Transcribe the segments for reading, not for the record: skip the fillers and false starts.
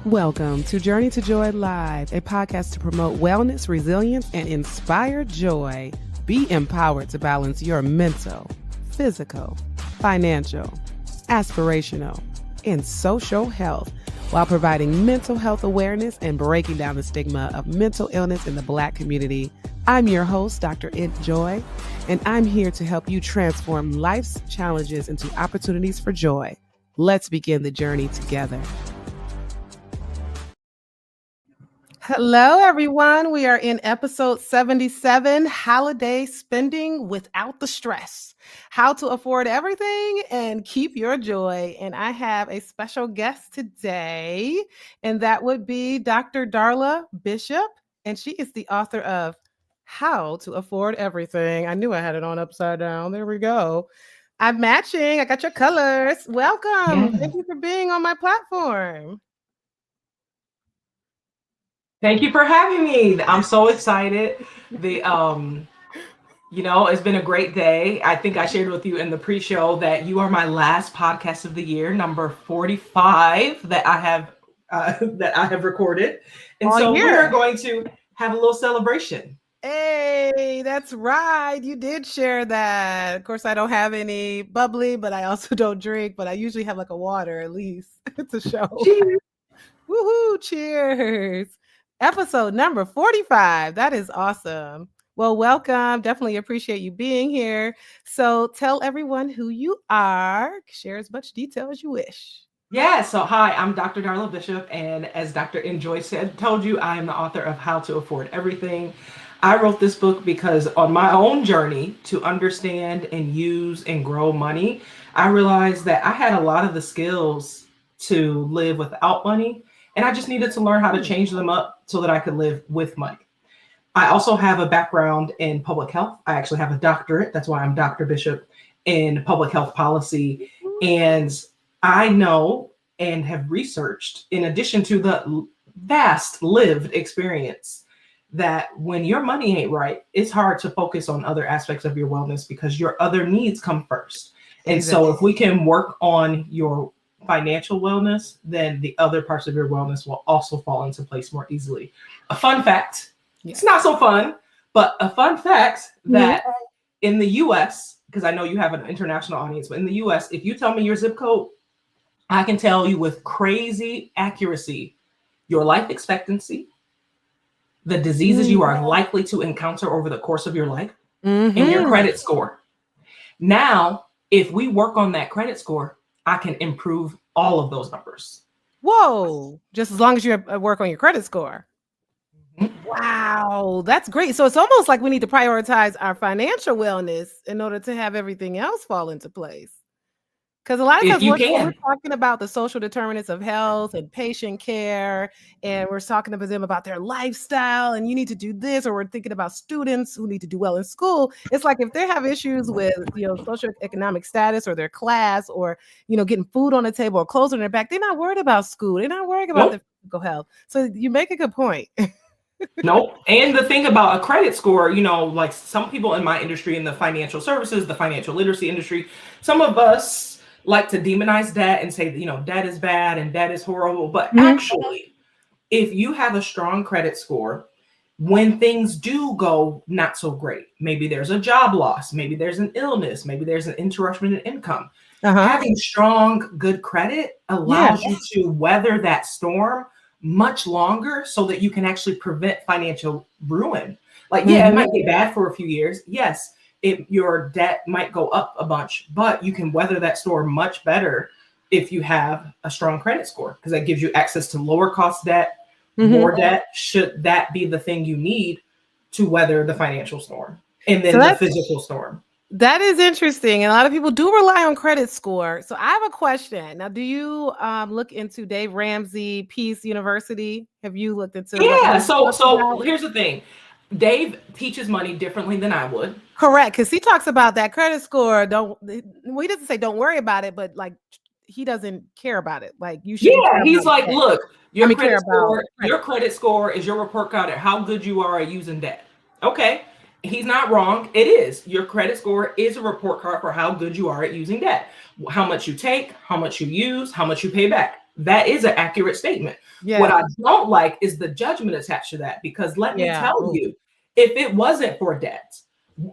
Welcome to Journey to Joy Live, a podcast to promote wellness, resilience, and inspire joy. Be empowered to balance your mental, physical, financial, aspirational, and social health while providing mental health awareness and breaking down the stigma of mental illness in the Black community. I'm your host, Dr. Joy, and I'm here to help you transform life's challenges into opportunities for joy. Let's begin the journey together. Hello, everyone. We are in episode 77, Holiday Spending Without the Stress, How to Afford Everything and Keep Your Joy. And I have a special guest today, and that would be Dr. Darla Bishop. And she is the author of How to Afford Everything. I knew I had it on upside down. There we go. I'm matching. I got your colors. Welcome. Yeah. Thank you for being on my platform. Thank you for having me. I'm so excited. It's been a great day. I think I shared with you in the pre-show that you are my last podcast of the year, number 45 that I have recorded. And All so year. we are going to have a little celebration. Hey, that's right. You did share that. Of course, I don't have any bubbly, but I also don't drink, but I usually have like a water at least to show. Cheers. Woohoo, cheers. Episode number 45. That is awesome. Well, welcome. Definitely appreciate you being here. So tell everyone who you are. Share as much detail as you wish. Yeah, so hi, I'm Dr. Darla Bishop, and as Dr. Enjoy told you, I am the author of How to Afford Everything. I wrote this book because on my own journey to understand and use and grow money, I realized that I had a lot of the skills to live without money, and I just needed to learn how to change them up so that I could live with money. I also have a background in public health. I actually have a doctorate. That's why I'm Dr. Bishop in public health policy. And I know and have researched, in addition to the vast lived experience, that when your money ain't right, it's hard to focus on other aspects of your wellness because your other needs come first. And so if we can work on your financial wellness, then the other parts of your wellness will also fall into place more easily. A fun fact, It's not so fun, but a fun fact that in the US, because I know you have an international audience, but in the US, if you tell me your zip code, I can tell you with crazy accuracy your life expectancy, the diseases you are likely to encounter over the course of your life, and your credit score. Now, if we work on that credit score, I can improve all of those numbers. Whoa, just as long as you work on your credit score. Wow, that's great. So it's almost like we need to prioritize our financial wellness in order to have everything else fall into place. Because a lot of times we're talking about the social determinants of health and patient care, and we're talking to them about their lifestyle, and you need to do this, or we're thinking about students who need to do well in school. It's like if they have issues with, socioeconomic status or their class, or, getting food on the table or clothes on their back, they're not worried about school. They're not worried about their physical health. So you make a good point. Nope. And the thing about a credit score, like some people in my industry, in the financial services, the financial literacy industry, some of us like to demonize debt and say, debt is bad and debt is horrible. But actually, if you have a strong credit score, when things do go not so great, maybe there's a job loss, maybe there's an illness, maybe there's an interruption in income. Having strong, good credit allows you to weather that storm much longer so that you can actually prevent financial ruin. Like, it might get bad for a few years. Yes, your debt might go up a bunch, but you can weather that storm much better if you have a strong credit score, because that gives you access to lower cost debt, more debt, should that be the thing you need to weather the financial storm and then the physical storm. That is interesting. And a lot of people do rely on credit score. So I have a question. Now, do you look into Dave Ramsey Peace University? Have you looked into Yeah, so here's the thing. Dave teaches money differently than I would. Correct, because he talks about that credit score. He doesn't say don't worry about it, but like he doesn't care about it. Like you should. Yeah, he's like, look, your credit score is your report card at how good you are at using debt. Okay, he's not wrong. It is. Your credit score is a report card for how good you are at using debt. How much you take, how much you use, how much you pay back. That is an accurate statement. What Yeah. I don't like is the judgment attached to that, because let me Yeah. tell Oh, you, if it wasn't for debt,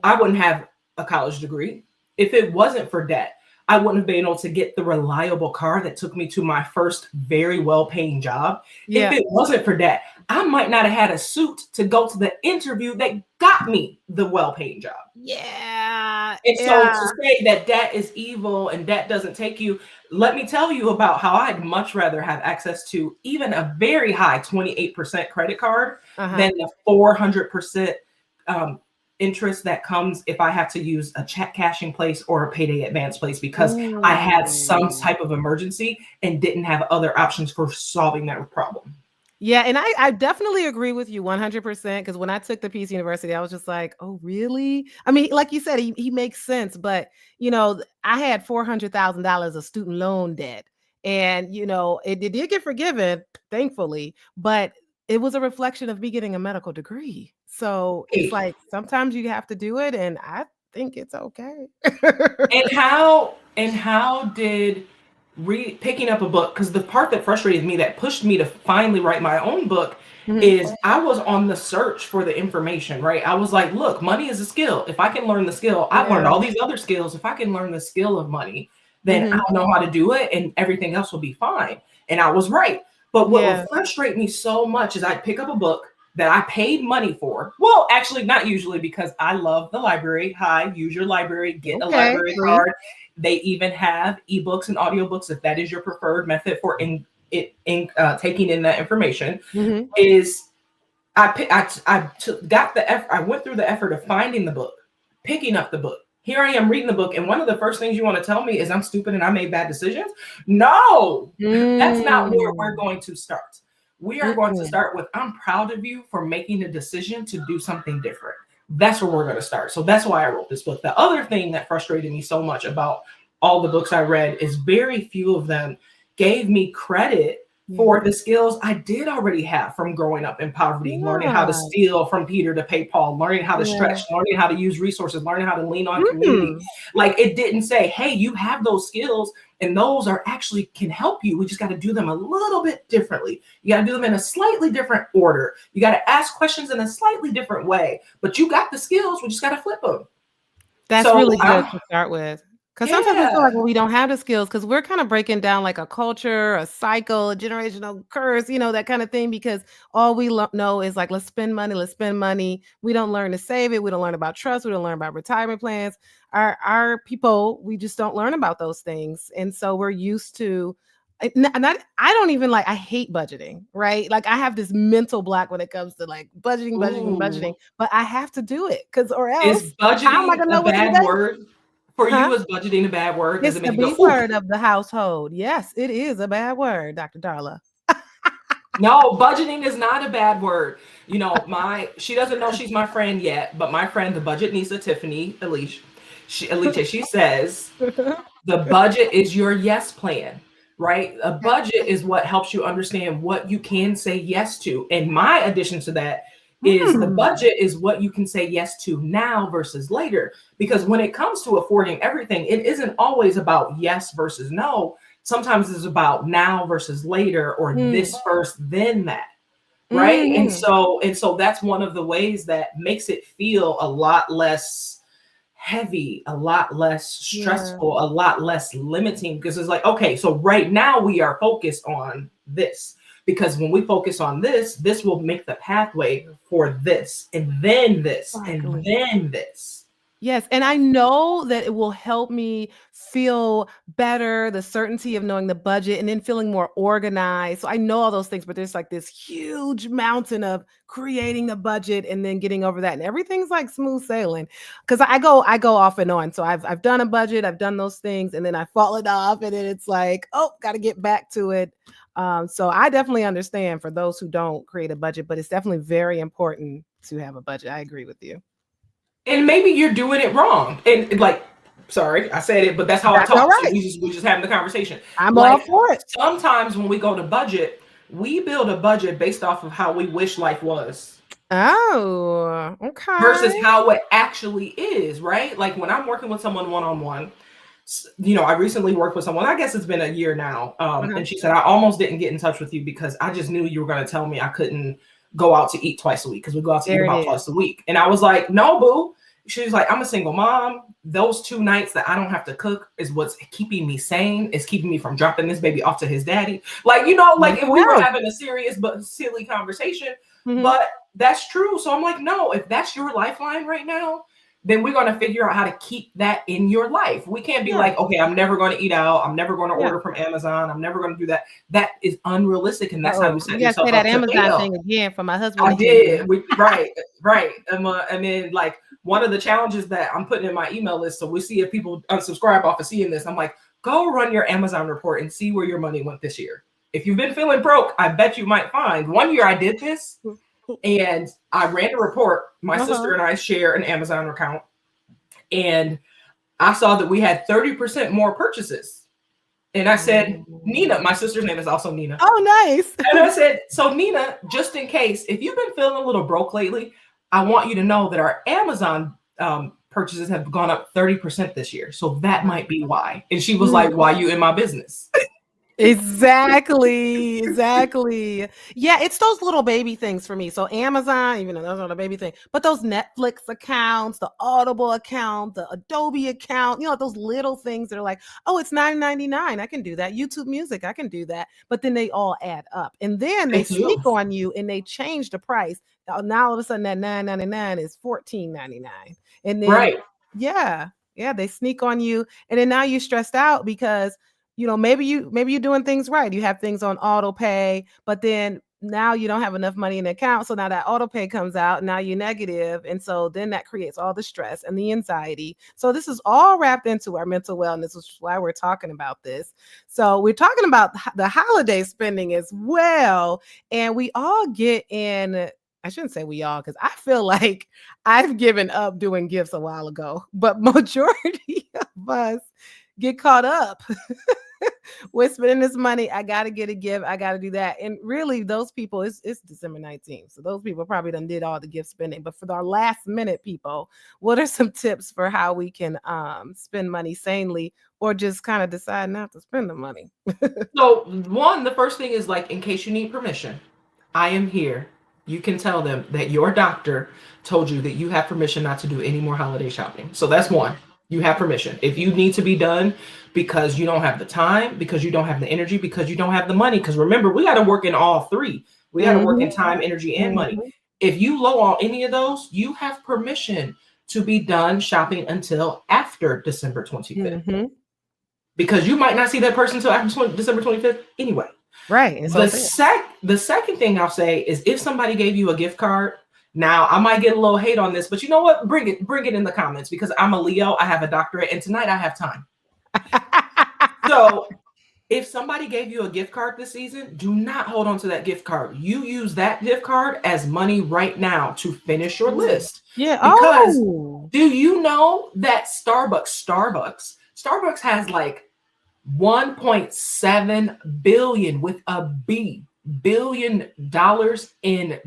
I wouldn't have a college degree. If it wasn't for debt, I wouldn't have been able to get the reliable car that took me to my first very well paying job. If yeah. it wasn't for debt, I might not have had a suit to go to the interview that got me the well paying job. Yeah. And so Yeah. to say that debt is evil and debt doesn't take you, let me tell you about how I'd much rather have access to even a very high 28% credit card Uh-huh. than the 400% um, interest that comes if I have to use a check cashing place or a payday advance place, because I had some Ooh. type of emergency and didn't have other options for solving that problem. Yeah, and I definitely agree with you 100% because when I took the Peace University, I was just like, "Oh, really?" I mean, like you said, he makes sense, but I had $400,000 of student loan debt, and it did get forgiven, thankfully, but it was a reflection of me getting a medical degree. So it's Hey, like sometimes you have to do it, and I think it's okay. and how did picking up a book, because the part that frustrated me, that pushed me to finally write my own book, Mhm. is I was on the search for the information, right? I was like, look, money is a skill. If I can learn the skill, I've learned Yeah. all these other skills. If I can learn the skill of money, then Mhm. I'll know how to do it and everything else will be fine. And I was right. But what would Yeah. frustrate me so much is I'd pick up a book that I paid money for. Well, actually, not usually, because I love the library. Hi, use your library, get a Okay. library Free. card. They even have ebooks and audiobooks if that is your preferred method for taking in that information. Mhm. Is I went through the effort of finding the book, picking up the book. Here I am reading the book, and one of the first things you want to tell me is I'm stupid and I made bad decisions. No, that's not where we're Mm. going to start. We are going to Mm-mm. start with, I'm proud of you for making a decision to do something different. That's where we're going to start. So that's why I wrote this book. The other thing that frustrated me so much about all the books I read is very few of them gave me credit Yeah. for the skills I did already have from growing up in poverty, learning how to Yeah. steal from Peter to pay Paul, learning how to stretch, Yeah. learning how to use resources, learning how to lean on community. Mm. Like, it didn't say, hey, you have those skills and those are actually can help you. We just got to do them a little bit differently. You got to do them in a slightly different order. You got to ask questions in a slightly different way, but you got the skills. We just got to flip them. That's So really good to start with. Because sometimes we feel yeah. like, well, we don't have the skills because we're kind of breaking down like a culture, a cycle, a generational curse, that kind of thing. Because all we know is like, let's spend money, let's spend money. We don't learn to save it. We don't learn about trust. We don't learn about retirement plans. Our people, we just don't learn about those things. And so we're used to, I don't even like, I hate budgeting, right? Like I have this mental block when it comes to like budgeting, budgeting, budgeting, Ooh. but I have to do it because or Is else how am I budgeting gonna a know what's in the bad bank? word? For Huh? you, is budgeting a bad word? Does It's it the make you B go, ooh? word of the household. Yes, it is a bad word, Dr. Darla. No, budgeting is not a bad word. She doesn't know she's my friend yet, but my friend, the budget Nisa, Tiffany, she says the budget is your yes plan, right? A budget is what helps you understand what you can say yes to. And my addition to that is the Hmm. budget is what you can say yes to now versus later. Because when it comes to affording everything, it isn't always about yes versus no. Sometimes it's about now versus later, or Mm. this first, then that. Right. And Mhm. so that's one of the ways that makes it feel a lot less heavy, a lot less Yeah. stressful, a lot less limiting, because it's like, okay, so right now we are focused on this. Because when we focus on this, this will make the pathway for this, and then this, and Exactly. then this. Yes, and I know that it will help me feel better, the certainty of knowing the budget and then feeling more organized. So I know all those things, but there's like this huge mountain of creating the budget and then getting over that. And everything's like smooth sailing. Because I go off and on. So I've done a budget, I've done those things, and then I fall it off, and then it's like, oh, gotta get back to it. So I definitely understand for those who don't create a budget, but it's definitely very important to have a budget. I agree with you. And maybe you're doing it wrong. And like, sorry, I said it, but that's how I That's all talk. So right. we just having the conversation. I'm all Like, for it. sometimes when we go to budget, we build a budget based off of how we wish life was Oh, okay. versus how it actually is, right? Like when I'm working with someone one on one, I recently worked with someone, I guess it's been a year now. And she said, I almost didn't get in touch with you because I just knew you were going to tell me I couldn't go out to eat twice a week, because we go out to eat about twice a week. And I was like, no, boo. She was like, I'm a single mom. Those 2 nights that I don't have to cook is what's keeping me sane. It's keeping me from dropping this baby off to his daddy. Like, if we were having a serious but silly conversation, but that's true. So I'm like, no, if that's your lifeline right now, then we're going to figure out how to keep that in your life. We can't be like, okay, I'm never going to eat out. I'm never going to order from Amazon. I'm never going to do that. That is unrealistic. And that's how you set yourself up. You got to say that Amazon thing again for my husband. I did. Right. And then like one of the challenges that I'm putting in my email list, so we see if people unsubscribe off of seeing this, I'm like, go run your Amazon report and see where your money went this year. If you've been feeling broke, I bet you might find. One year I did this. And I ran a report. My sister and I share an Amazon account. And I saw that we had 30% more purchases. And I said, Nina, my sister's name is also Nina. Oh, nice. And I said, so Nina, just in case, if you've been feeling a little broke lately, I want you to know that our Amazon purchases have gone up 30% this year. So that might be why. And she was like, why you in my business? Exactly. Yeah, it's those little baby things for me. So Amazon, even though that's not a baby thing, but those Netflix accounts, the Audible account, the Adobe account, those little things that are like, oh, it's $9.99. I can do that. YouTube Music, I can do that. But then they all add up. And then they sneak on you and they change the price. Now all of a sudden that $9.99 is $14.99. And then they sneak on you. And then now you're stressed out because maybe you're doing things right. You have things on auto pay, but then now you don't have enough money in the account. So now that auto pay comes out, now you're negative. And so then that creates all the stress and the anxiety. So this is all wrapped into our mental wellness, which is why we're talking about this. So we're talking about the holiday spending as well. And we all get in, I shouldn't say we all, because I feel like I've given up doing gifts a while ago, but majority of us get caught up with spending this money. I got to get a gift. I got to do that. And really those people, it's December 19th. So those people probably done did all the gift spending. But for our last minute people, what are some tips for how we can spend money sanely, or just kind of decide not to spend the money? So the first thing is, like, in case you need permission, I am here. You can tell them that your doctor told you that you have permission not to do any more holiday shopping. So that's one. You have permission. If you need to be done because you don't have the time, because you don't have the energy, because you don't have the money, because remember, we got to work in all three. We got to work in time, energy, and money. If you low on any of those, you have permission to be done shopping until after December 25th. Because you might not see that person until after December 25th anyway. Right. The second thing I'll say is, if somebody gave you a gift card, now I might get a little hate on this, but you know what? Bring it in the comments, because I'm a Leo. I have a doctorate, and tonight I have time. So if somebody gave you a gift card this season, do not hold on to that gift card. You use that gift card as money right now to finish your list. Yeah. Because do you know that Starbucks has like 1.7 billion with a B $billion in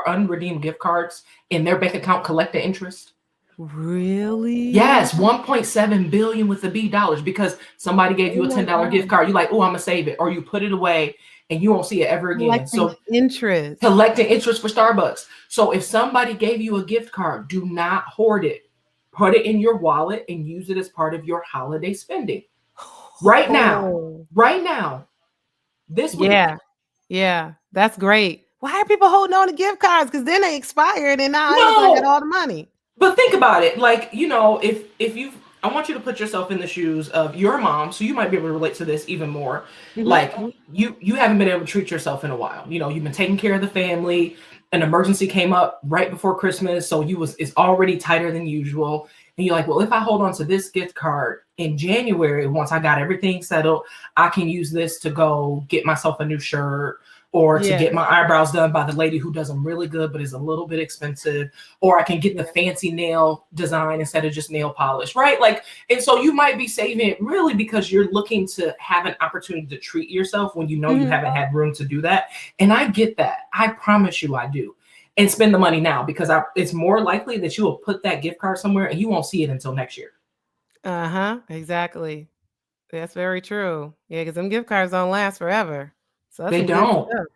unredeemed gift cards in their bank account collecting interest? Really? Yes, 1.7 billion with the B dollars, because somebody gave you a $10 gift card. You're like, oh, I'm gonna save it, or you put it away and you won't see it ever again. Collecting interest for Starbucks. So if somebody gave you a gift card, do not hoard it. Put it in your wallet and use it as part of your holiday spending. Right now. This week. Yeah, that's great. Why are people holding on to gift cards? Because then they expired and now I get all the money. But think about it. Like, I want you to put yourself in the shoes of your mom, so you might be able to relate to this even more. Like, you haven't been able to treat yourself in a while. You've been taking care of the family. An emergency came up right before Christmas, so it's already tighter than usual. And you're like, well, if I hold on to this gift card in January, once I got everything settled, I can use this to go get myself a new shirt, or to get my eyebrows done by the lady who does them really good, but is a little bit expensive, or I can get the fancy nail design instead of just nail polish, right? Like, and so you might be saving it really because you're looking to have an opportunity to treat yourself when you know you haven't had room to do that. And I get that. I promise you I do. And spend the money now, because it's more likely that you will put that gift card somewhere and you won't see it until next year. Exactly. That's very true. Yeah, because them gift cards don't last forever. So that's They some good don't. stuff.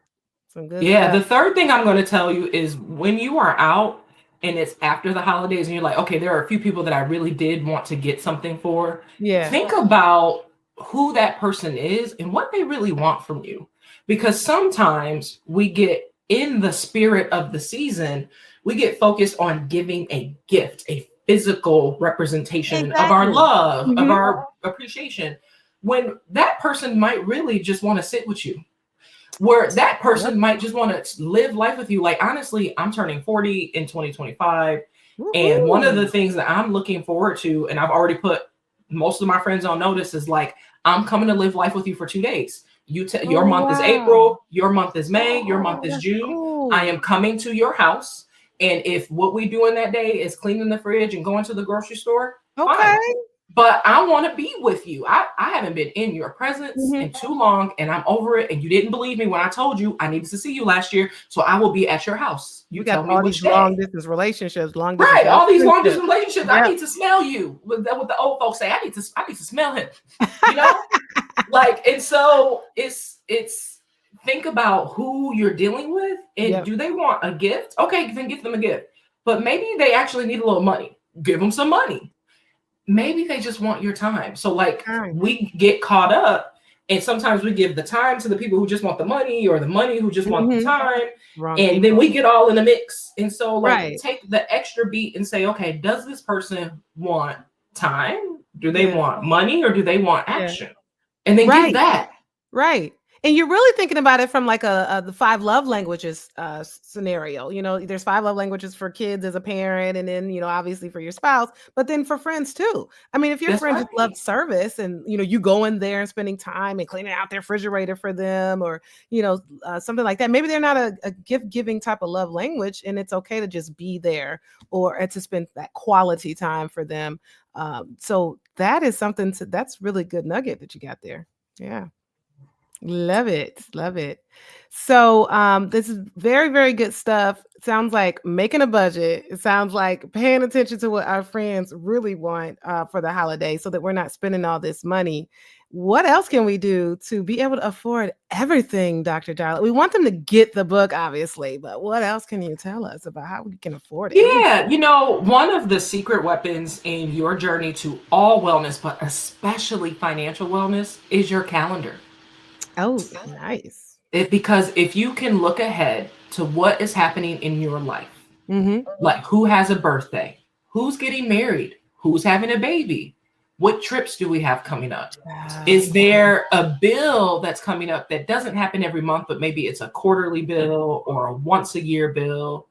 Some good Yeah, stuff. the third thing I'm going to tell you is when you are out and it's after the holidays and you're like, okay, there are a few people that I really did want to get something for. Yeah. Think about who that person is and what they really want from you. Because sometimes we get in the spirit of the season, we get focused on giving a gift, a physical representation of our Exactly. love, of Hmm. our appreciation, when that person might really just want to sit with you, where that Yep. person might just want to live life with you. Like, honestly, I'm turning 40 in 2025. And one of the Woohoo. things that I'm looking forward to, and I've already put most of my friends on notice, is like, I'm coming to live life with you for 2 days. Your Oh, month is wow. April, your month is May, your month Oh, is that's June. I am cool. coming to your house. And if what we do in that day is cleaning the fridge and going to the grocery store, Okay. fine, but I want to be with you. I haven't been in your presence Hmm. in too long and I'm over it. And you didn't believe me when I told you I needed to see you last year. So I will be at your house. You We got tell me all these which long day. distance relationships, long distance Right. All these long friendships. distance relationships. I Yep. need to smell you. What the old folks say. I need to smell him. You know? Like, and so it's think about who you're dealing with and Yep. do they want a gift? Okay, then give them a gift. But maybe they actually need a little money. Give them some money. Maybe they just want your time. So like Time. we get caught up and sometimes we give the time to the people who just want the money or the money who just want the Hmm. time. Wrong And then people. we get all in a mix. And so like Right. take the extra beat and say, okay, does this person want time? Do they Yeah. want money or do they want Yeah. action? And then give Right. that. Right. And you're really thinking about it from like the five love languages scenario. There's five love languages for kids as a parent, and then obviously for your spouse, but then for friends too. I mean, if your That's friend just right. loves service, and you go in there and spending time and cleaning out their refrigerator for them, or something like that. Maybe they're not a gift giving type of love language, and it's okay to just be there or to spend that quality time for them. So that is that's really good nugget that you got there. Yeah. Love it. Love it. So, this is very, very good stuff. Sounds like making a budget. It sounds like paying attention to what our friends really want for the holiday so that we're not spending all this money. What else can we do to be able to afford everything, Dr. Darla? We want them to get the book, obviously, but what else can you tell us about how we can afford Yeah, everything? one of the secret weapons in your journey to all wellness, but especially financial wellness, is your calendar. Oh, nice. Because if you can look ahead to what is happening in your life, Mm-hmm. like who has a birthday, who's getting married, who's having a baby, what trips do we have coming up? Is there a bill that's coming up that doesn't happen every month, but maybe it's a quarterly bill or a once a year bill?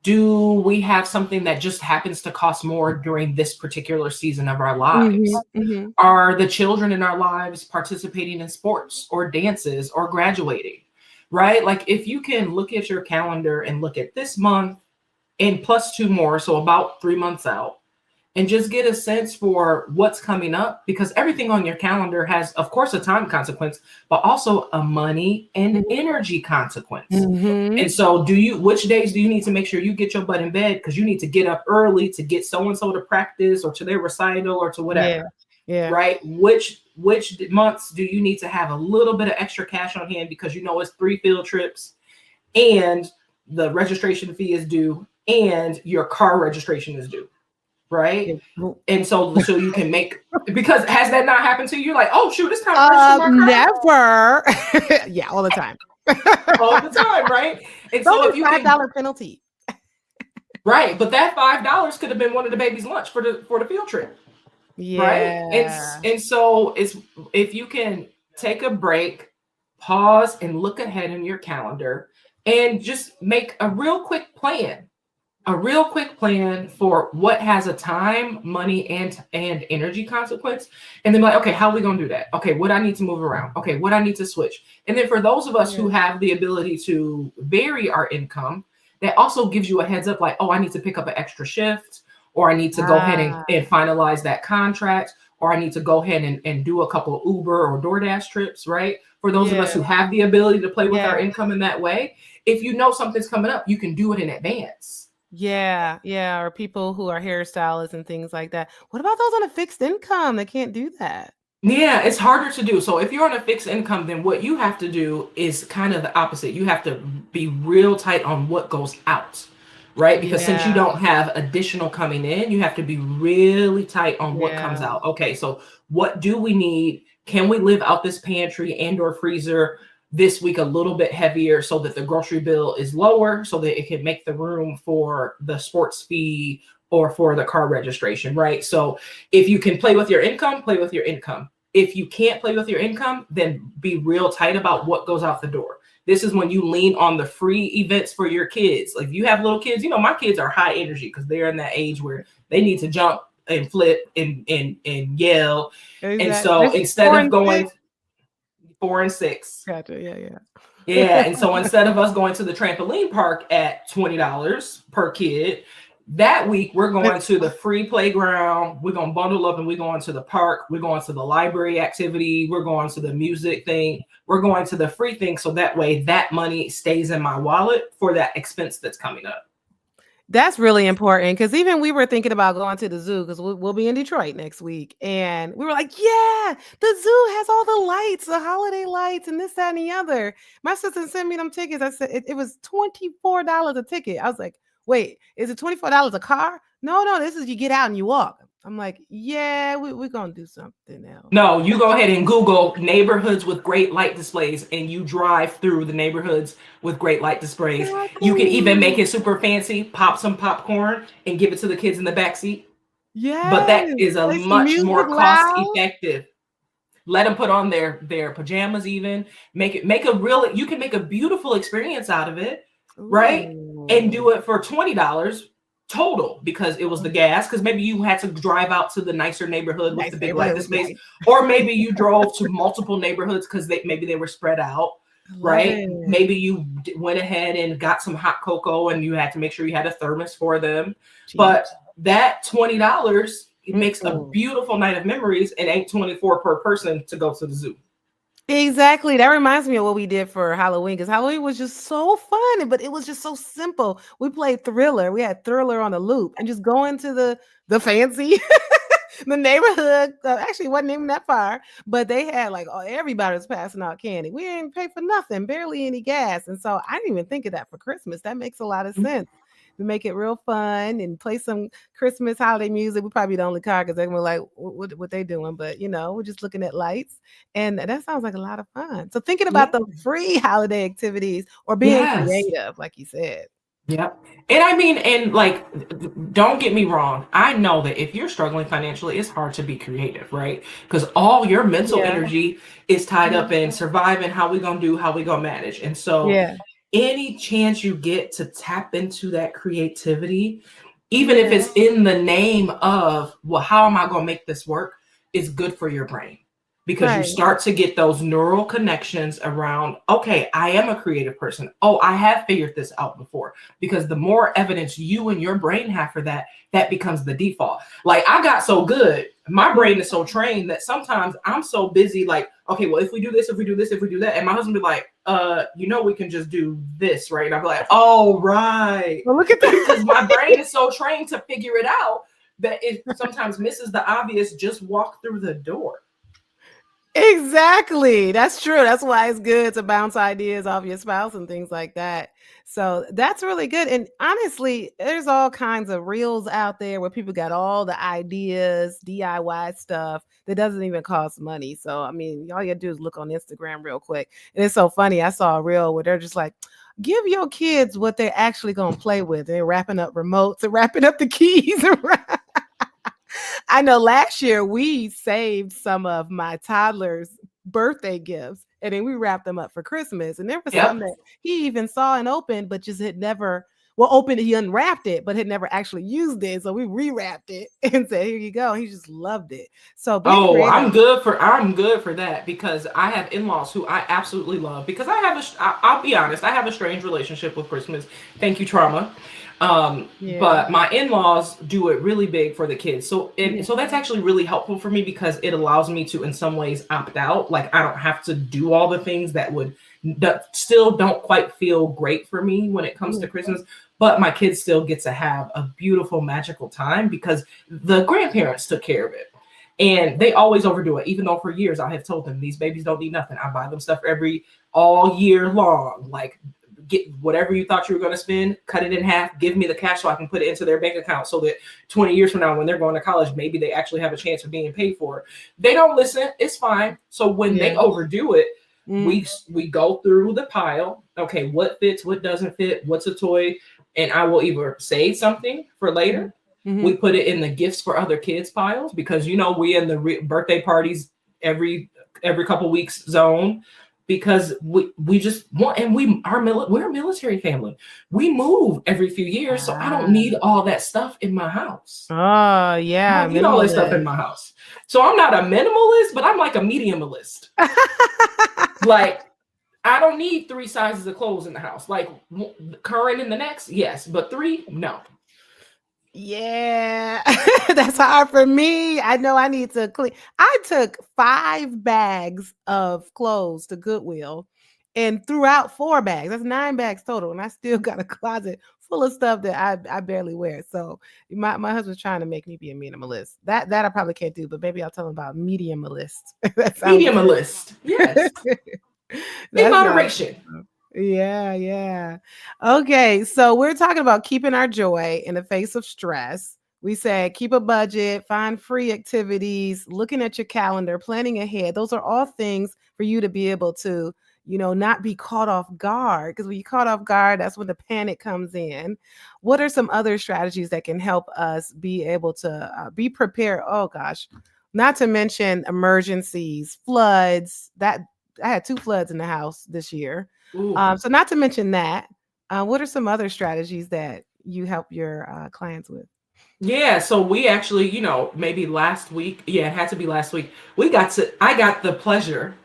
Do we have something that just happens to cost more during this particular season of our Mm-hmm. lives? Mm-hmm. Are the children in our lives participating in sports or dances or graduating? Right? Like if you can look at your calendar and look at this month and plus 2 more, so about 3 months out, and just get a sense for what's coming up, because everything on your calendar has, of course, a time consequence, but also a money and energy consequence. Mm-hmm. And so which days do you need to make sure you get your butt in bed because you need to get up early to get so and so to practice or to their recital or to Yeah. whatever, Yeah. right? Which months do you need to have a little bit of extra cash on hand because it's 3 field trips and the registration fee is due and your car registration is due, right? Yeah. And so you can make, because has that not happened to you? Like, oh shoot, it's time to register my car. Never. Yeah, all the time. All the time, right? And It's so only if you can, $5 penalty. right, but that $5 could have been one of the baby's lunch for the field trip, right? Yeah. And so it's, if you can take a break, pause, and look ahead in your calendar, and just make a real quick plan for what has a time, money, and energy consequence, and then like, okay, how are we gonna do that? Okay, what I need to move around? Okay, what I need to switch? And then for those of us Yeah. who have the ability to vary our income, that also gives you a heads up, like, oh, I need to pick up an extra shift, or I need to go ahead Ah, and finalize that contract, or I need to go ahead and do a couple of Uber or DoorDash trips, right? For those of yeah. us who have the ability to play with Yeah. our income in that way, if you know something's coming up, you can do it in advance. Yeah, yeah, or people who are hairstylists and things like that. What about those on a fixed income? They can't do that. Yeah, it's harder to do. So if you're on a fixed income, then what you have to do is kind of the opposite. You have to be real tight on what goes out, right? Because since you Yeah, don't have additional coming in, you have to be really tight on what comes yeah, out. Okay, so what do we need? Can we live out this pantry and or freezer this week a little bit heavier so that the grocery bill is lower so that it can make the room for the sports fee or for the car registration, right? So if you can play with your income, play with your income. If you can't play with your income, then be real tight about what goes out the door. This is when you lean on the free events for your kids. Like if you have little kids, my kids are high energy because they're in that age where they need to jump and flip and yell. And exactly. so That's instead four of and going six. 4 and 6, Gotcha. Yeah, yeah. yeah. And so instead of us going to the trampoline park at $20 per kid, that week we're going to the free playground. We're going to bundle up and we're going to the park. We're going to the library activity. We're going to the music thing. We're going to the free thing. So that way that money stays in my wallet for that expense that's coming up. That's really important because even we were thinking about going to the zoo because we'll be in Detroit next week. And we were like, yeah, the zoo has all the lights, the holiday lights, and this, that, and the other. My sister sent me them tickets. I said it was $24 a ticket. I was like, wait, is it $24 a car? No, this is you get out and you walk. I'm like, yeah, we're going to do something else. No, you go ahead and Google neighborhoods with great light displays and you drive through the neighborhoods with great light displays. You can even make Exactly. it super fancy, pop some popcorn and give it to the kids in the back seat. But Yes. that is a Play some much music more cost loud. effective. Let them put on their pajamas even. Make a real you can make a beautiful experience out of it, right? And Ooh. do it for $20 total because it was the gas because maybe you had to drive out to the nicer neighborhood with Nice the big light neighborhood. displays Nice. or maybe you drove to multiple neighborhoods because maybe they were spread out, I love right? it. Maybe you went ahead and got some hot cocoa and you had to make sure you had a thermos for them, Cheap. but that $20, it makes a Mm-mm. beautiful night of memories and ain't 24 per person to go to the zoo. Exactly. That reminds me of what we did for Halloween because Halloween was just so fun, but it was just so simple. We played Thriller. We had Thriller on a loop and just go into the fancy the neighborhood. Actually, it wasn't even that far, but they had like everybody was passing out candy. We didn't pay for nothing, barely any gas, and so I didn't even think of that for Christmas. That makes a lot of sense. We make it real fun and play some Christmas holiday music. We probably the only car because they're gonna be like, what they doing? But we're just looking at lights, and that sounds like a lot of fun. So thinking Yeah. about the free holiday activities or being Yes. creative, like you said. Yep. And I mean, and like, don't get me wrong. I know that if you're struggling financially, it's hard to be creative, right? Because all your mental Yeah. energy is tied up Mhm. in surviving, how we gonna do, how we gonna manage. And so Yeah. any chance you get to tap into that creativity, even if Yeah. it's in the name of, well, how am I gonna make this work, is good for your brain. Because you Right. start to get those neural connections around, okay, I am a creative person. Oh, I have figured this out before. Because the more evidence you and your brain have for that, that becomes the default. Like I got so good, my brain is so trained that sometimes I'm so busy, like, okay, well, if we do this, if we do this, if we do that, and my husband be like, we can just do this, right? And I'll be like, oh, right. Well, look at that. Because my brain is so trained to figure it out that it sometimes misses the obvious, just walk through the door. Exactly. That's true. That's why it's good to bounce ideas off your spouse and things like that. So that's really good. And honestly, there's all kinds of reels out there where people got all the ideas, DIY stuff that doesn't even cost money. So, I mean, all you have to do is look on Instagram real quick. And it's so funny. I saw a reel where they're just like, give your kids what they're actually going to play with. They're wrapping up remotes and wrapping up the keys. I know last year we saved some of my toddler's birthday gifts and then we wrapped them up for Christmas. And there was some Yep. that he even saw and opened, but just had never, opened it, he unwrapped it, but had never actually used it. So we rewrapped it and said, here you go. He just loved it. So being Oh, creative. I'm good for that because I have in-laws who I absolutely love because I'll be honest, I have a strange relationship with Christmas. Thank you, trauma. Yeah. But my in-laws do it really big for the kids. Yeah. So that's actually really helpful for me because it allows me to in some ways opt out. Like I don't have to do all the things that still don't quite feel great for me when it comes Yeah. to Christmas. but my kids still get to have a beautiful, magical time because the grandparents took care of it. And they always overdo it, even though for years I have told them these babies don't need nothing. I buy them stuff all year long. Like, get whatever you thought you were going to spend, cut it in half, give me the cash so I can put it into their bank account so that 20 years from now, when they're going to college, maybe they actually have a chance of being paid for it. They don't listen. It's fine. So when they overdo it, we go through the pile. Okay, what fits, what doesn't fit, what's a toy, and I will either save something for later. We put it in the gifts for other kids piles because we in the birthday parties every couple weeks zone because we just want, and we're a military family. We move every few years, so I don't need all that stuff in my house. Oh yeah, I don't need all that stuff in my house. So I'm not a minimalist, but I'm like a mediumalist. Like, I don't need 3 sizes of clothes in the house. Like current in the next, yes, but 3, no. Yeah, that's hard for me. I know I need to clean. I took 5 bags of clothes to Goodwill and threw out 4 bags. That's 9 bags total. And I still got a closet full of stuff that I barely wear. So my husband's trying to make me be a minimalist. That I probably can't do, but maybe I'll tell him about mediumalist. Mediumalist, yes. In moderation. Yeah. Okay, so we're talking about keeping our joy in the face of stress. We said keep a budget, find free activities, looking at your calendar, planning ahead. Those are all things for you to be able to, not be caught off guard. Because when you're caught off guard, that's when the panic comes in. What are some other strategies that can help us be able to be prepared? Oh gosh, not to mention emergencies, floods. That I had 2 floods in the house this year. So not to mention that, what are some other strategies that you help your clients with? Yeah, so we actually, maybe last week, it had to be last week. I got the pleasure.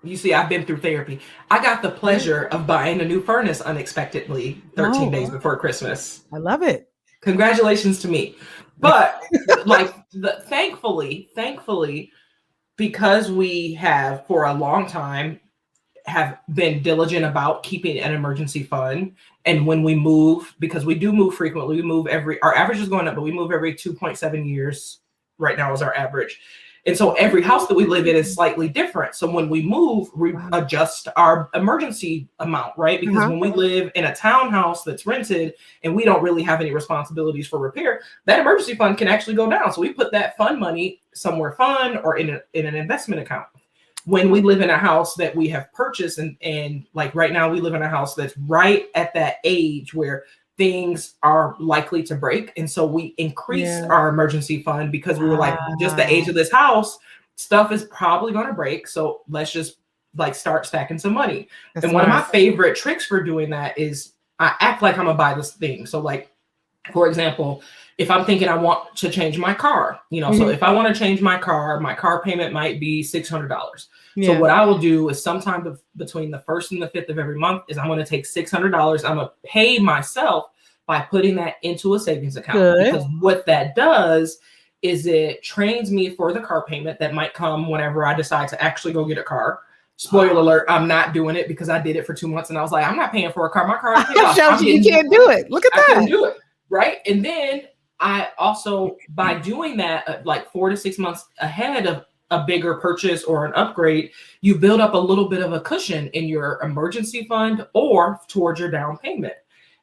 You see, I've been through therapy. I got the pleasure of buying a new furnace unexpectedly 13 days before Christmas. I love it. Congratulations to me. But thankfully, because we have for a long time have been diligent about keeping an emergency fund. And when we move, because we do move frequently, our average is going up, but we move every 2.7 years right now is our average. And so every house that we live in is slightly different. So when we move, we adjust our emergency amount, right? Because when we live in a townhouse that's rented and we don't really have any responsibilities for repair, that emergency fund can actually go down. So we put that fund money somewhere fun or in an investment account. When we live in a house that we have purchased and like right now we live in a house that's right at that age where things are likely to break. And so we increased our emergency fund because we were like, just the age of this house, stuff is probably going to break. So let's just start stacking some money. That's one of my favorite tricks for doing that is I act like I'm gonna buy this thing. So for example, if I'm thinking I want to change my car, so if I want to change my car payment might be $600. So what I will do is sometime between the 1st and the 5th of every month is I'm going to take $600. I'm going to pay myself by putting that into a savings account. Because what that does is it trains me for the car payment that might come whenever I decide to actually go get a car. Spoiler alert, I'm not doing it because I did it for 2 months and I was like, I'm not paying for a car. My car is paid off. You can't do it. Look at that. I can't do it. Right. And then I also, by doing that, 4 to 6 months ahead of a bigger purchase or an upgrade, you build up a little bit of a cushion in your emergency fund or towards your down payment.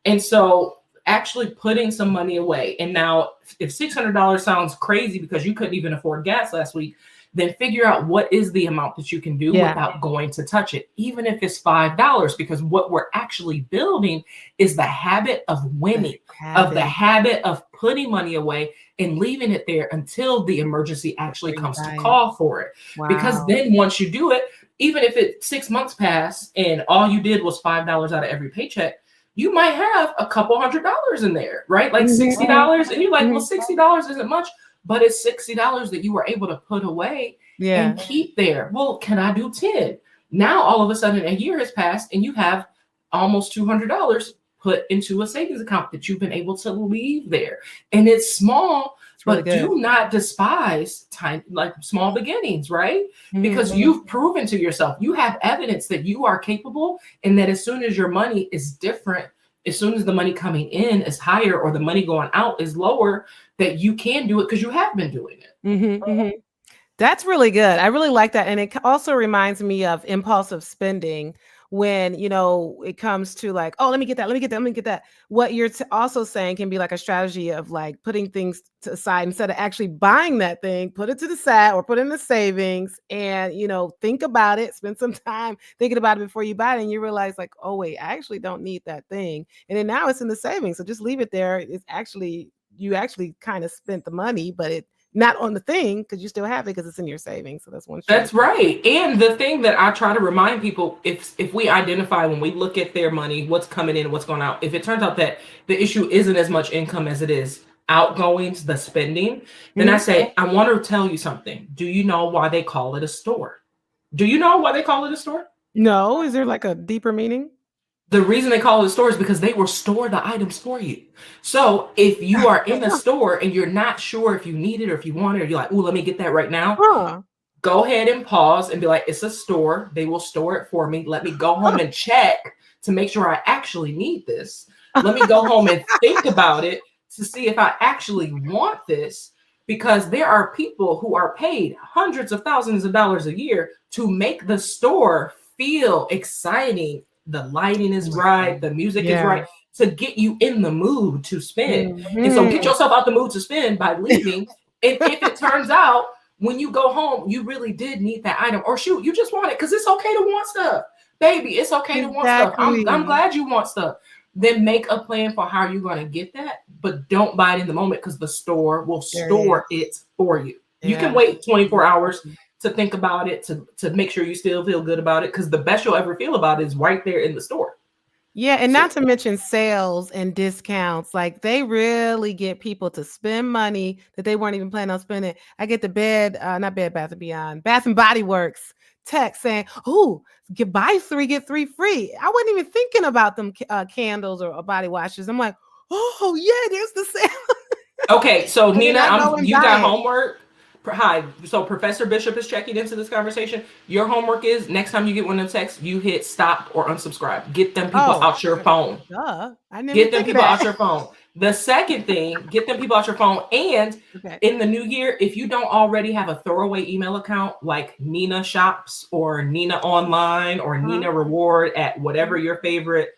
And so actually putting some money away. And now if $600 sounds crazy because you couldn't even afford gas last week, then figure out what is the amount that you can do without going to touch it, even if it's $5, because what we're actually building is the habit of winning, of the habit of putting money away and leaving it there until the emergency actually comes to call for it. Because then once you do it, even if it 6 months pass and all you did was $5 out of every paycheck, you might have a couple $100 in there, right? Like $60. And you're like, well, $60 isn't much. But it's $60 that you were able to put away and keep there. Well, can I do 10? Now, all of a sudden, a year has passed and you have almost $200 put into a savings account that you've been able to leave there. And it's small, but do not despise small beginnings, right? Because you've proven to yourself, you have evidence that you are capable and that as soon as your money is different as soon as the money coming in is higher or the money going out is lower, that you can do it because you have been doing it. That's really good. I really like that. And it also reminds me of impulsive spending when, it comes to like, oh, let me get that, let me get that, let me get that. What you're also saying can be like a strategy of like putting things to the side instead of actually buying that thing, put it to the side or put it in the savings and, think about it, spend some time thinking about it before you buy it. And you realize like, oh, wait, I actually don't need that thing. And then now it's in the savings. So just leave it there. You actually kind of spent the money, but not on the thing because you still have it because it's in your savings. So that's one strategy. That's right. And the thing that I try to remind people, if we identify when we look at their money, what's coming in and what's going out, if it turns out that the issue isn't as much income as it is outgoings, the spending, then I say, I want to tell you something. Do you know why they call it a store? Do you know why they call it a store? No. Is there like a deeper meaning? The reason they call it a store is because they will store the items for you. So if you are in a store and you're not sure if you need it or if you want it, or you're like, oh, let me get that right now. Go ahead and pause and be like, it's a store. They will store it for me. Let me go home and check to make sure I actually need this. Let me go home and think about it to see if I actually want this, because there are people who are paid hundreds of thousands of dollars a year to make the store feel exciting. The lighting is right. The music is right to get you in the mood to spend. And so get yourself out the mood to spend by leaving. And if it turns out when you go home, you really did need that item, or shoot, you just want it because it's okay to want stuff. Baby, it's okay to want stuff. I'm glad you want stuff. Then make a plan for how you're going to get that, but don't buy it in the moment because the store will store it for you. You can wait 24 hours to think about it, to make sure you still feel good about it, because the best you'll ever feel about it is right there in the store. Yeah, and not to mention sales and discounts. Like they really get people to spend money that they weren't even planning on spending. I get the not Bed Bath & Beyond, Bath and Body Works text saying, "Oh, buy 3 get 3 free." I wasn't even thinking about them candles or body washes. I'm like, "Oh yeah, there's the sale." Okay, so Nina, you got homework. Hi. So Professor Bishop is checking into this conversation. Your homework is next time you get one of them texts, you hit stop or unsubscribe. Get them people out your phone. Get them people out your phone. The second thing, get them people out your phone. And in the new year, if you don't already have a throwaway email account like Nina Shops or Nina Online or Nina Reward at whatever your favorite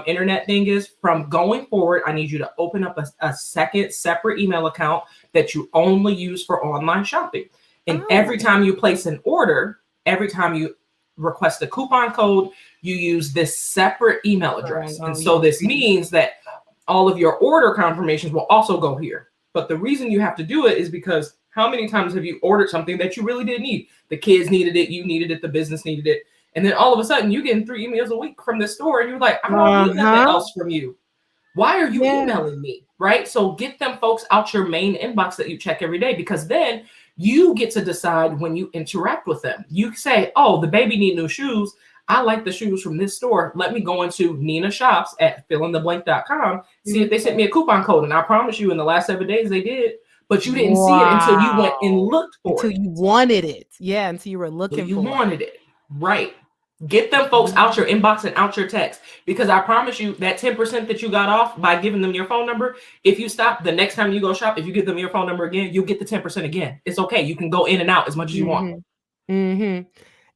internet thing is, from going forward, I need you to open up a second separate email account that you only use for online shopping. And every time you place an order, every time you request a coupon code, you use this separate email address. And so this means that all of your order confirmations will also go here. But the reason you have to do it is because how many times have you ordered something that you really didn't need? The kids needed it, you needed it, the business needed it. And then all of a sudden you're getting 3 emails a week from the store and you're like, I don't need nothing else from you. Why are you emailing me? Right? So get them folks out your main inbox that you check every day, because then you get to decide when you interact with them. You say, oh, the baby need new shoes. I like the shoes from this store. Let me go into Nina Shops at fillintheblank.com, see if they sent me a coupon code. And I promise you in the last 7 days they did. But you didn't see it until you went and looked for it. Until you wanted it. Yeah, until you were looking for it. You wanted it. Right. Get them folks out your inbox and out your text, because I promise you that 10% that you got off by giving them your phone number, if you stop the next time you go shop, if you give them your phone number again, you'll get the 10% again. It's okay. You can go in and out as much as you want.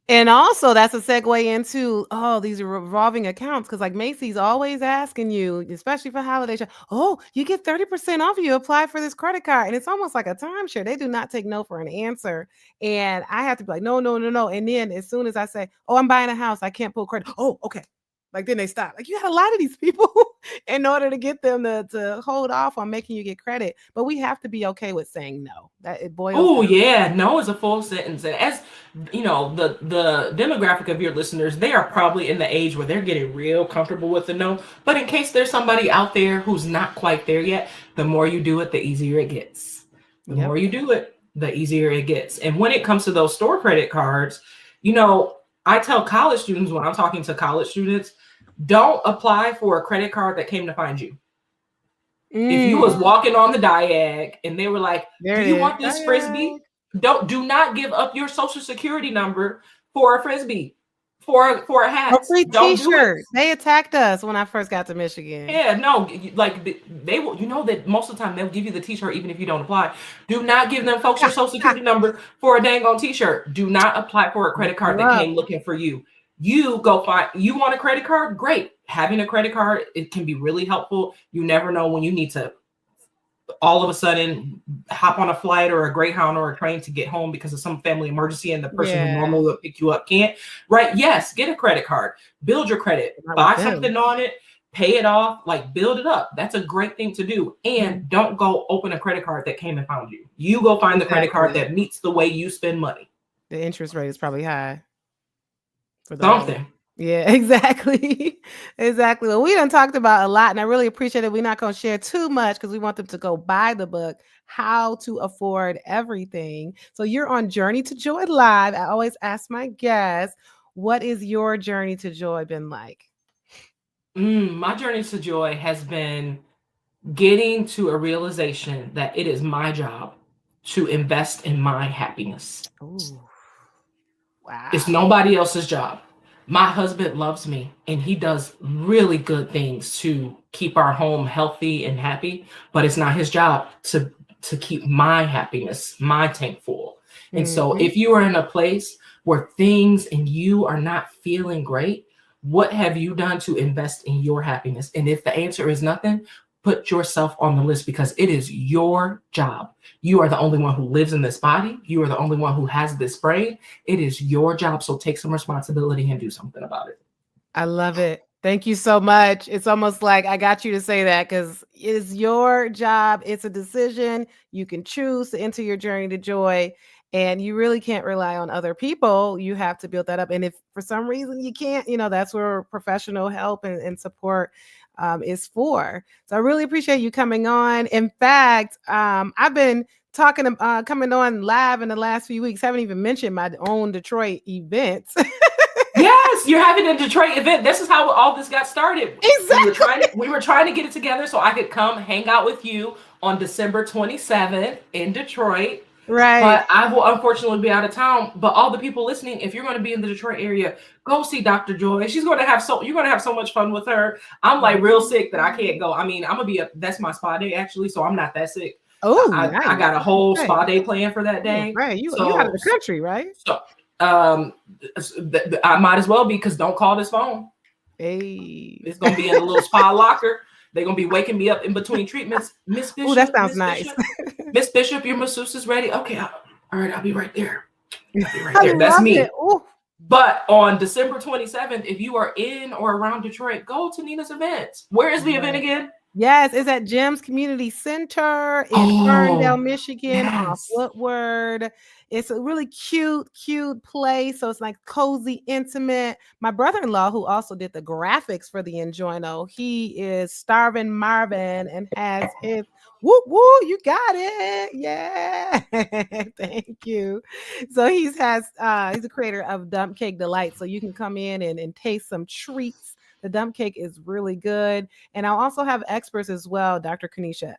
And also that's a segue into, these are revolving accounts, because like Macy's always asking you, especially for holiday shop, you get 30% off if you apply for this credit card. And it's almost like a timeshare. They do not take no for an answer. And I have to be like, no. And then as soon as I say, I'm buying a house, I can't pull credit. Oh, okay. Like then they stop. Like you had a lot of these people in order to get them to hold off on making you get credit. But we have to be okay with saying no. That it boils. Oh yeah, no is a full sentence. And as you know, the demographic of your listeners, they are probably in the age where they're getting real comfortable with the no. But in case there's somebody out there who's not quite there yet, the more you do it, the easier it gets. The more you do it, the easier it gets. And when it comes to those store credit cards, I tell college students when I'm talking to college students, don't apply for a credit card that came to find you. If you was walking on the diag and they were like, do you want this Frisbee? Do not give up your social security number for a Frisbee. for a A hat. free Don't do it. T-shirt. They attacked us when I first got to Michigan. Yeah, no, like they will. You know that most of the time they'll give you the T-shirt even if you don't apply. Do not give them folks your social security number for a dang on T-shirt. Do not apply for a credit card that came looking for you. You go find. You want a credit card? Great. Having a credit card, it can be really helpful. You never know when you need to all of a sudden hop on a flight or a Greyhound or a train to get home because of some family emergency and the person who normally would pick you up can't. Right? Yes, get a credit card. Build your credit. Buy something on it. Pay it off, like build it up. That's a great thing to do. And don't go open a credit card that came and found you. You go find the credit card that meets the way you spend money. The interest rate is probably high for something. Yeah, exactly. Exactly. Well, we done talked about a lot, and I really appreciate it. We're not going to share too much because we want them to go buy the book, How to Afford Everything. So you're on Journey to Joy Live. I always ask my guests, what is your journey to joy been like? My journey to joy has been getting to a realization that it is my job to invest in my happiness. Ooh. Wow. It's nobody else's job. My husband loves me and he does really good things to keep our home healthy and happy, but it's not his job to keep my happiness, my tank full. And so if you are in a place where things and you are not feeling great, what have you done to invest in your happiness? And if the answer is nothing, put yourself on the list because it is your job. You are the only one who lives in this body. You are the only one who has this brain. It is your job. So take some responsibility and do something about it. I love it. Thank you so much. It's almost like I got you to say that because it's your job. It's a decision. You can choose to enter your journey to joy. And you really can't rely on other people. You have to build that up. And if for some reason you can't, that's where professional help and support is for. So I really appreciate you coming on. In fact, I've been coming on live in the last few weeks. Haven't even mentioned my own Detroit events. Yes, you're having a Detroit event. This is how all this got started. Exactly. We were trying to get it together so I could come hang out with you on December 27th in Detroit. Right. But I will unfortunately be out of town. But all the people listening, if you're going to be in the Detroit area, go see Dr. Joy. You're going to have so much fun with her. I'm like real sick that I can't go. I mean, I'm going to be that's my spa day actually. So I'm not that sick. Oh, I got a whole spa day planned for that day. Right. You out of the country, right? So I might as well be because don't call this phone. Hey. It's going to be in a little spa locker. They're going to be waking me up in between treatments. Miss Bishop. Oh, that sounds nice. Miss Bishop, your masseuse is ready. Okay. All right. I'll be right there. That's me. But on December 27th, if you are in or around Detroit, go to Nina's events. Where is the event again? Yes, it's at Jim's Community Center in Ferndale, Michigan, off Woodward. It's a really cute place. So it's like cozy, intimate. My brother-in-law, who also did the graphics for the Enjoyno, he is Starvin Marvin and has his woo, you got it. Yeah. Thank you. So he's a creator of Dump Cake Delight. So you can come in and taste some treats. The dump cake is really good. And I'll also have experts as well, Dr. Kanisha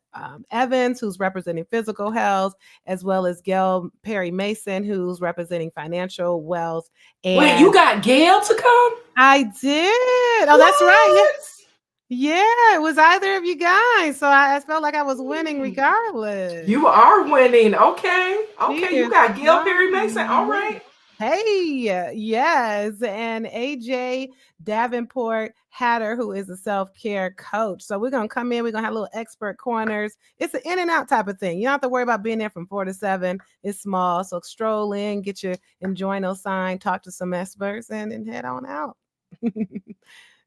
Evans, who's representing physical health, as well as Gail Perry Mason, who's representing financial wealth. And wait, you got Gail to come? I did. Oh, that's right. Yeah, it was either of you guys. So I felt like I was winning regardless. You are winning. Okay. You got Gail Perry Mason. All right. Hey, yes. And AJ Davenport Hatter, who is a self-care coach. So we're going to come in. We're going to have little expert corners. It's an in and out type of thing. You don't have to worry about being there from 4 to 7. It's small. So stroll in, get your Enjoyno sign, talk to some experts, and head on out.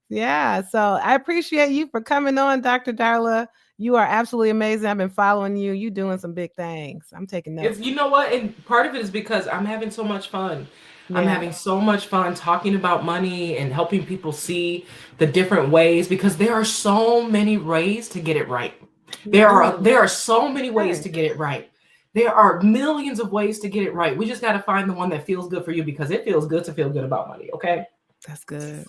Yeah. So I appreciate you for coming on, Dr. Darla. You are absolutely amazing. I've been following you. You're doing some big things. I'm taking notes. You know what? And part of it is because I'm having so much fun. Yeah. I'm having so much fun talking about money and helping people see the different ways because there are so many ways to get it right. There are so many ways to get it right. There are millions of ways to get it right. We just got to find the one that feels good for you because it feels good to feel good about money. Okay. That's good.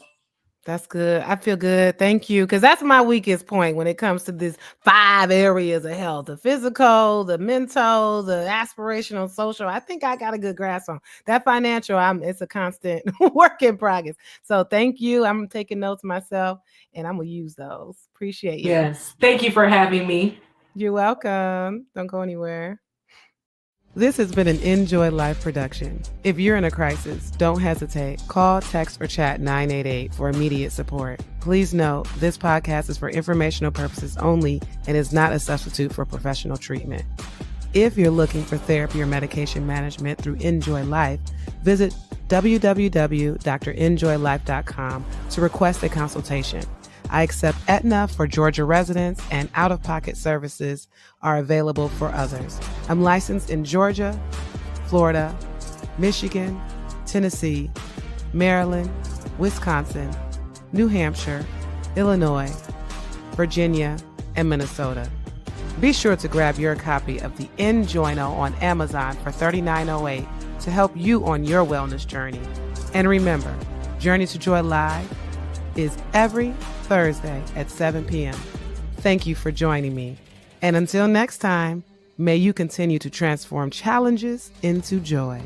That's good. I feel good. Thank you. Because that's my weakest point when it comes to these 5 areas of health: the physical, the mental, the aspirational, social. I think I got a good grasp on that. Financial, it's a constant work in progress. So thank you. I'm taking notes myself and I'm going to use those. Appreciate you. Yes. Thank you for having me. You're welcome. Don't go anywhere. This has been an Enjoy Life production. If you're in a crisis, don't hesitate. Call, text, or chat 988 for immediate support. Please note, this podcast is for informational purposes only and is not a substitute for professional treatment. If you're looking for therapy or medication management through Enjoy Life, visit www.drenjoylife.com to request a consultation. I accept Aetna for Georgia residents, and out-of-pocket services are available for others. I'm licensed in Georgia, Florida, Michigan, Tennessee, Maryland, Wisconsin, New Hampshire, Illinois, Virginia, and Minnesota. Be sure to grab your copy of the Enjoyno on Amazon for $39.08 to help you on your wellness journey. And remember, Journey to Joy Live is every Thursday at 7 p.m. Thank you for joining me. And until next time, may you continue to transform challenges into joy.